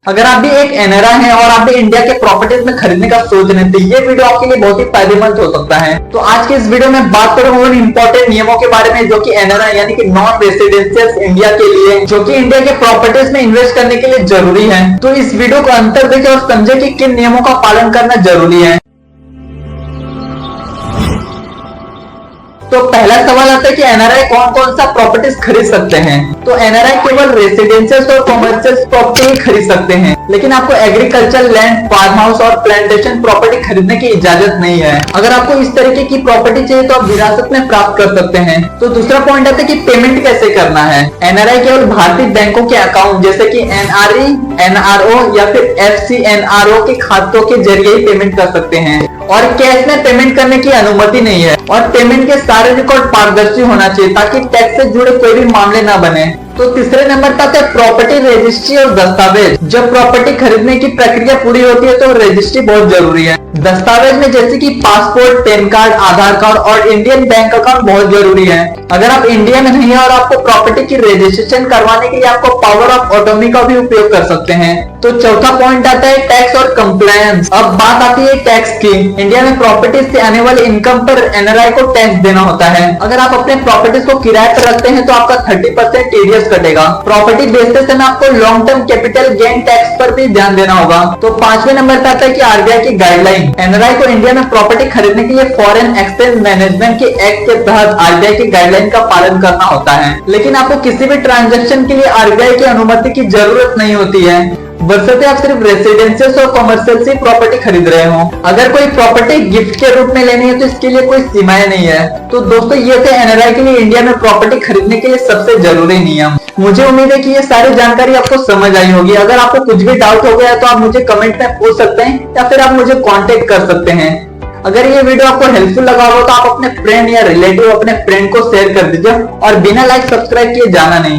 अगर आप भी एक एनआरआई हैं और आप भी इंडिया के प्रॉपर्टीज में खरीदने का सोच रहे हैं तो ये वीडियो आपके लिए बहुत ही फायदेमंद हो सकता है। तो आज के इस वीडियो में बात करूंगा उन इंपॉर्टेंट नियमों के बारे में जो कि एनआरआई यानी कि नॉन रेसिडेंशियल इंडिया के लिए, जो कि इंडिया के प्रॉपर्टीज में इन्वेस्ट करने के लिए जरूरी है। तो इस वीडियो को अंत तक देखें और समझे कि किन नियमों का पालन करना जरूरी है। तो पहला सवाल आता है कि एनआरआई कौन कौन सा प्रॉपर्टीज खरीद सकते हैं। तो एनआरआई केवल रेसिडेंशियल और कॉमर्शियल प्रॉपर्टी ही खरीद सकते हैं, लेकिन आपको एग्रीकल्चर लैंड, फार्म हाउस और प्लांटेशन प्रॉपर्टी खरीदने की इजाजत नहीं है। अगर आपको इस तरीके की प्रॉपर्टी चाहिए तो आप विरासत में प्राप्त कर सकते हैं। तो दूसरा पॉइंट आता है कि पेमेंट कैसे करना है। एनआरआई केवल भारतीय बैंकों के अकाउंट जैसे कि एनआरई, एनआरओ या फिर एफसीएनआरओ के खातों के जरिए ही पेमेंट कर सकते हैं और कैश में पेमेंट करने की अनुमति नहीं है। और पेमेंट के सारे रिकॉर्ड पारदर्शी होना चाहिए ताकि टैक्स से जुड़े कोई भी मामले ना बने। तो तीसरे नंबर पर आता है प्रॉपर्टी रजिस्ट्री और दस्तावेज। जब प्रॉपर्टी खरीदने की प्रक्रिया पूरी होती है तो रजिस्ट्री बहुत जरूरी है। दस्तावेज में जैसे कि पासपोर्ट, पैन कार्ड, आधार कार्ड और इंडियन बैंक अकाउंट बहुत जरूरी है। अगर आप इंडिया में नहीं है और आपको प्रॉपर्टी की रजिस्ट्रेशन करवाने के लिए आपको पावर ऑफ अटॉर्नी का भी उपयोग कर सकते हैं। तो चौथा पॉइंट आता है टैक्स और कंप्लायंस। अब बात आती है टैक्स की। इंडिया में प्रॉपर्टीज से आने वाले इनकम पर एनआरआई को टैक्स देना होता है। अगर आप अपने प्रॉपर्टीज को किराए पर रखते हैं तो आपका 30% टीडीएस कटेगा। प्रॉपर्टी बेचते समय आपको long term capital gain tax पर भी ध्यान देना होगा। तो पांचवें नंबर पर आता है कि आरबीआई की गाइडलाइन। एनआरआई को इंडिया में प्रॉपर्टी खरीदने के लिए फॉरेन एक्सचेंज मैनेजमेंट के एक्ट के तहत आरबीआई की गाइडलाइन का पालन करना होता है, लेकिन आपको किसी भी ट्रांजैक्शन के लिए आरबीआई की अनुमति की जरूरत नहीं होती है, बशर्ते आप सिर्फ रेसिडेंशियल और कॉमर्शियल से प्रॉपर्टी खरीद रहे हो। अगर कोई प्रॉपर्टी गिफ्ट के रूप में लेनी है तो इसके लिए कोई सीमाएं नहीं है। तो दोस्तों ये थे एनआरआई के लिए इंडिया में प्रॉपर्टी खरीदने के लिए सबसे जरूरी नियम। मुझे उम्मीद है कि ये सारी जानकारी आपको समझ आई होगी। अगर आपको कुछ भी डाउट हो गया तो आप मुझे कमेंट में पूछ सकते हैं या फिर आप मुझे कांटेक्ट कर सकते हैं। अगर ये वीडियो आपको हेल्पफुल लगा हो तो आप अपने फ्रेंड या रिलेटिव अपने फ्रेंड को शेयर कर दीजिए और बिना लाइक सब्सक्राइब किए जाना नहीं।